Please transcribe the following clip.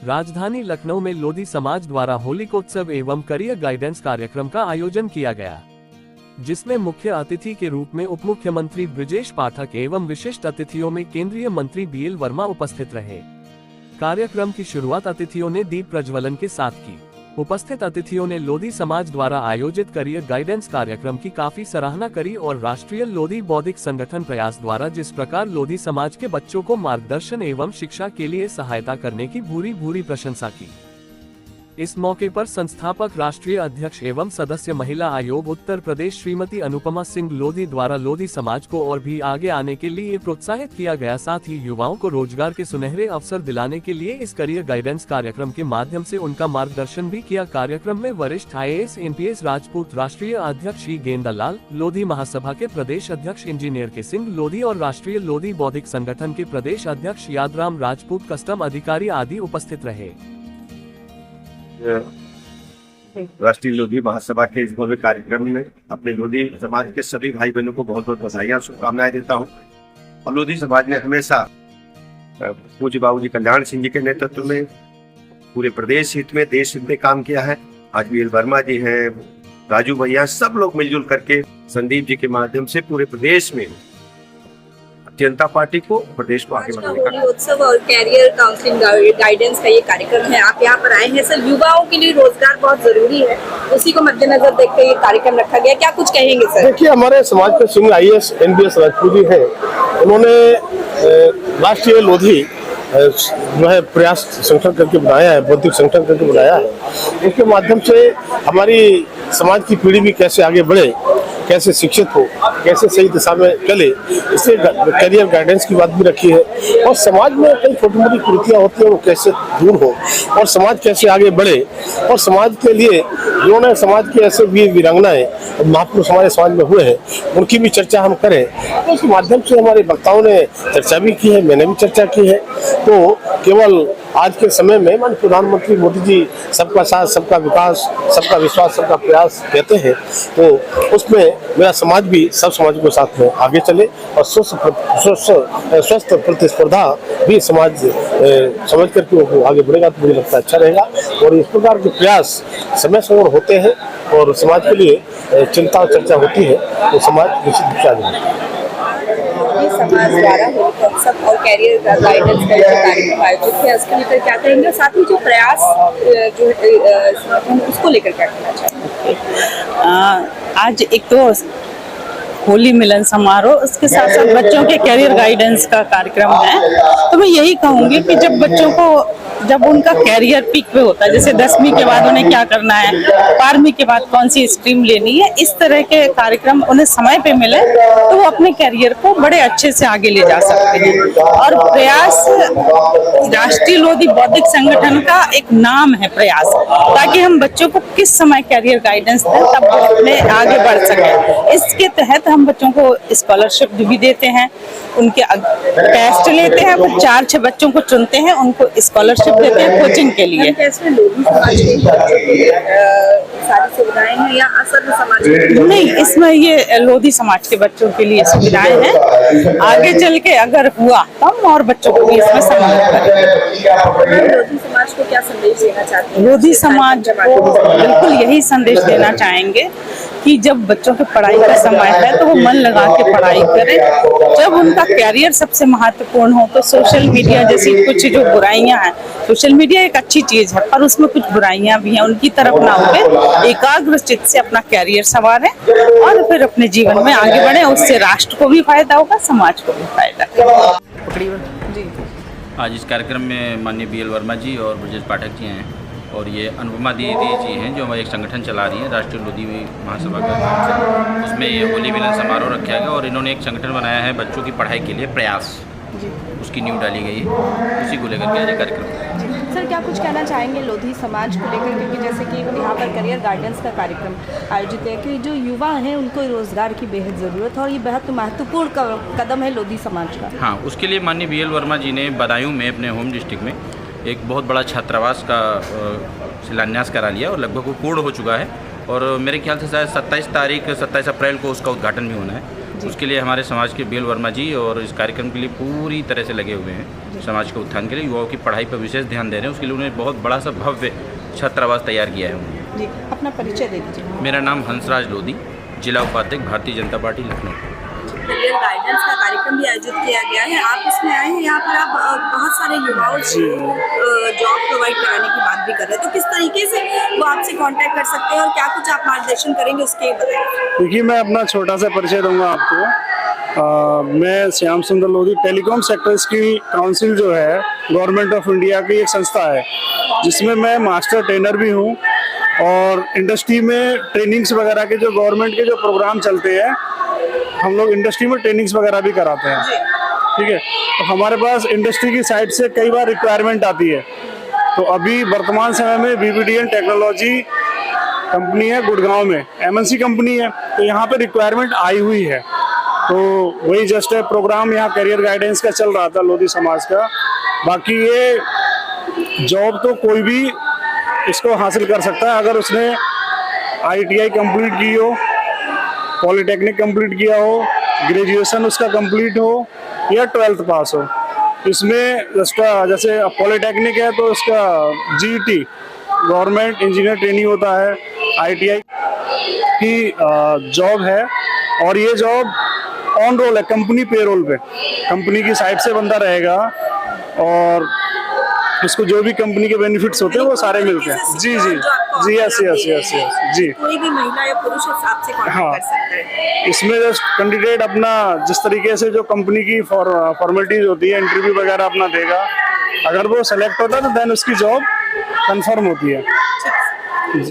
राजधानी लखनऊ में लोधी समाज द्वारा होलिकोत्सव एवं करियर गाइडेंस कार्यक्रम का आयोजन किया गया, जिसमें मुख्य अतिथि के रूप में उप मुख्यमंत्री ब्रजेश पाठक एवं विशिष्ट अतिथियों में केंद्रीय मंत्री बीएल वर्मा उपस्थित रहे। कार्यक्रम की शुरुआत अतिथियों ने दीप प्रज्वलन के साथ की। उपस्थित अतिथियों ने लोधी समाज द्वारा आयोजित करियर गाइडेंस कार्यक्रम की काफी सराहना करी और राष्ट्रीय लोधी बौद्धिक संगठन प्रयास द्वारा जिस प्रकार लोधी समाज के बच्चों को मार्गदर्शन एवं शिक्षा के लिए सहायता करने की भूरी प्रशंसा की। इस मौके पर संस्थापक राष्ट्रीय अध्यक्ष एवं सदस्य महिला आयोग उत्तर प्रदेश श्रीमती अनुपमा सिंह लोधी द्वारा लोधी समाज को और भी आगे आने के लिए प्रोत्साहित किया गया। साथ ही युवाओं को रोजगार के सुनहरे अवसर दिलाने के लिए इस करियर गाइडेंस कार्यक्रम के माध्यम से उनका मार्गदर्शन भी किया। कार्यक्रम में वरिष्ठ IAS NPS राजपूत, राष्ट्रीय अध्यक्ष श्री गेंदालाल लोधी, महासभा के प्रदेश अध्यक्ष इंजीनियर के सिंह लोधी और राष्ट्रीय लोधी बौद्धिक संगठन के प्रदेश अध्यक्ष यादराम राजपूत, कस्टम अधिकारी आदि उपस्थित रहे। राष्ट्रीय लोधी महासभा के इस भव्य कार्यक्रम में अपने लोधी समाज के सभी भाई बहनों को बहुत बहुत बधाइयाँ, शुभकामनाएं देता हूँ। और लोधी समाज ने हमेशा पूज्य बाबूजी कल्याण सिंह जी के नेतृत्व में पूरे प्रदेश हित में, देश हित में काम किया है। आज बीएल वर्मा जी हैं, राजू भैया, सब लोग मिलजुल करके संदीप जी के माध्यम से पूरे प्रदेश में जनता पार्टी को, प्रदेश को आगे बढ़ाने का उत्सव और कैरियर काउंसलिंग गाइडेंस का ये कार्यक्रम है। आप यहाँ पर आए हैं सर, युवाओं के लिए रोजगार बहुत जरूरी है, उसी को मद्देनजर देखकर ये कार्यक्रम रखा गया। क्या कुछ कहेंगे सर? देखिए, हमारे समाज के सिंह IAS NPS राजपूत जी हैं, उन्होंने राष्ट्रीय लोधी जो है प्रयास संगठन करके बनाया है, बौद्धिक संगठन करके बनाया है। उसके माध्यम से हमारी समाज की पीढ़ी भी कैसे आगे बढ़े, कैसे शिक्षित हो, कैसे सही दिशा में चले, इससे करियर गाइडेंस की बात भी रखी है। और समाज में कई छोटी मोटी कुरीतियाँ होती हैं, वो कैसे दूर हो और समाज कैसे आगे बढ़े। और समाज के लिए जिन्होंने समाज के ऐसे वीर वीरांगनाएं महापुरुष हमारे समाज में हुए हैं, उनकी भी चर्चा हम करें। तो उसके माध्यम से हमारे वक्ताओं ने चर्चा भी की है, मैंने भी चर्चा की है। तो केवल आज के समय में माननीय प्रधानमंत्री मोदी जी सबका साथ, सबका विकास, सबका विश्वास, सबका प्रयास कहते हैं, तो उसमें मेरा समाज भी सब समाज के साथ में आगे चले और स्वस्थ प्रतिस्पर्धा भी समाज समझ करके वो आगे बढ़ेगा, तो मुझे लगता है अच्छा रहेगा। और इस प्रकार के प्रयास समय समय होते हैं और समाज के लिए चिंता और चर्चा होती है, तो समाज निश्चित रूप से आगे बढ़ेगा। समाज द्वारा होलिकोत्सव और कैरियर गाइडेंस का जो कार्यक्रम आयोजित है, उसके लेकर क्या कहेंगे? साथ ही जो प्रयास जो उसको लेकर क्या कहना चाहेंगे? आज एक तो होली मिलन समारोह, उसके साथ साथ बच्चों के कैरियर गाइडेंस का कार्यक्रम है। तो मैं यही कहूँगी कि जब बच्चों को, जब उनका कैरियर पीक पे होता है, जैसे 10वीं के बाद उन्हें क्या करना है, 12वीं के बाद कौन सी स्ट्रीम लेनी है, इस तरह के कार्यक्रम उन्हें समय पे मिले तो वो अपने कैरियर को बड़े अच्छे से आगे ले जा सकते हैं। और प्रयास राष्ट्रीय लोधी बौद्धिक संगठन का एक नाम है प्रयास, ताकि हम बच्चों को किस समय कैरियर गाइडेंस दें तब वो अपने आगे बढ़ सके। इसके तहत हम बच्चों को स्कॉलरशिप भी देते हैं, उनके टेस्ट लेते हैं, वो 4-6 बच्चों को चुनते हैं, उनको स्कॉलरशिप देते हैं कोचिंग के लिए। सारी सुविधाएं हैं या असर समाज? नहीं, इसमें ये लोधी समाज के बच्चों के लिए सुविधाएं हैं। आगे चल के अगर हुआ तो हम और बच्चों को भी इसमें सम्मिलित करेंगे। लोधी समाज को क्या संदेश देना चाहते हैं? लोधी समाज को बिल्कुल यही संदेश देना चाहेंगे कि जब बच्चों के पढ़ाई का समय है तो वो मन लगा के पढ़ाई करें। जब उनका कैरियर सबसे महत्वपूर्ण हो तो सोशल मीडिया जैसी कुछ जो बुराइयां हैं, सोशल मीडिया एक अच्छी चीज है पर उसमें कुछ बुराइयां भी हैं, उनकी तरफ ना होकर एकाग्र चित्त से अपना कैरियर संवारें और फिर अपने जीवन में आगे बढ़े। उससे राष्ट्र को भी फायदा होगा, समाज को भी फायदा होगा। आज इस कार्यक्रम में माननीय बीएल वर्मा जी और ब्रजेश पाठक जी हैं और ये अनुपमा दीदी जी हैं जो एक संगठन चला रही हैं राष्ट्रीय लोधी महासभा का नाम से। उसमें ये होली मिलन समारोह रखा गया और इन्होंने एक संगठन बनाया है बच्चों की पढ़ाई के लिए प्रयास, उसकी नींव डाली गई है, उसी को लेकर के आज कार्यक्रम। सर, क्या कुछ कहना चाहेंगे लोधी समाज को लेकर, क्योंकि जैसे कि यहाँ पर करियर गाइडेंस का कार्यक्रम आयोजित है कि जो युवा हैं उनको रोजगार की बेहद ज़रूरत है और ये बेहद महत्वपूर्ण कदम है लोधी समाज का। हाँ, उसके लिए माननीय बीएल वर्मा जी ने बदायूं में अपने होम डिस्ट्रिक्ट में एक बहुत बड़ा छात्रावास का शिलान्यास करा लिया और लगभग वो पूर्ण हो चुका है और मेरे ख्याल से शायद 27 अप्रैल को उसका उद्घाटन भी होना है। उसके लिए हमारे समाज के बीएल वर्मा जी और इस कार्यक्रम के लिए पूरी तरह से लगे हुए हैं। समाज के उत्थान के लिए युवाओं की पढ़ाई पर विशेष ध्यान दे रहे हैं। उसके लिए उन्होंने बहुत बड़ा सा भव्य छात्रावास तैयार किया है उन्होंने। जी, अपना परिचय दे दीजिए। मेरा नाम हंसराज लोधी, जिला उपाध्यक्ष Bharatiya Janata party Lucknow. Career guidance का कार्यक्रम भी आयोजित किया गया है, आप इसमें आए हैं, यहाँ पर आप बहुत सारे युवाओं को जॉब प्रोवाइड कराने की बात भी कर रहे हैं, तो किस तरीके से वो आपसे कांटेक्ट कर सकते हैं और क्या कुछ आप मार्गदर्शन करेंगे उसके बताइए। देखिए, मैं अपना छोटा सा परिचय दूंगा आपको। मैं श्याम सुंदर Lodhi, telecom sector skill council जो है गवर्नमेंट ऑफ इंडिया की एक संस्था है, जिसमें मैं मास्टर ट्रेनर भी हूँ और इंडस्ट्री में ट्रेनिंग्स वगैरह के जो गवर्नमेंट के जो प्रोग्राम चलते हैं, हम लोग इंडस्ट्री में ट्रेनिंग्स वगैरह भी कराते हैं। ठीक है, तो हमारे पास इंडस्ट्री की साइड से कई बार रिक्वायरमेंट आती है। तो अभी वर्तमान समय में BBDN टेक्नोलॉजी कंपनी है गुड़गांव में, MNC कंपनी है, तो यहाँ पे रिक्वायरमेंट आई हुई है। तो वही जस्ट प्रोग्राम यहाँ करियर गाइडेंस का चल रहा था लोधी समाज का। बाकी ये जॉब तो कोई भी इसको हासिल कर सकता है अगर उसने ITI कंप्लीट की हो, पॉलिटेक्निक कंप्लीट किया हो, ग्रेजुएशन उसका कंप्लीट हो या 12th पास हो। इसमें उसका जैसे पॉलिटेक्निक है तो उसका GET गवर्नमेंट इंजीनियर ट्रेनिंग होता है, ITI की जॉब है और ये जॉब ऑन रोल है, कंपनी पेरोल पे, कंपनी की साइड से बंदा रहेगा और उसको जो भी कंपनी के बेनिफिट्स होते हैं वो सारे मिलते हैं। जी जी जी, यस यस यस यस जी। कोई भी महिला या पुरुष आपसे कांटेक्ट कर सकता है। इसमें जस्ट कैंडिडेट अपना जिस तरीके से जो कंपनी की फॉर्मेलिटीज होती है, इंटरव्यू वगैरह अपना देगा, अगर वो सेलेक्ट होता है तो देन उसकी जॉब कंफर्म होती है।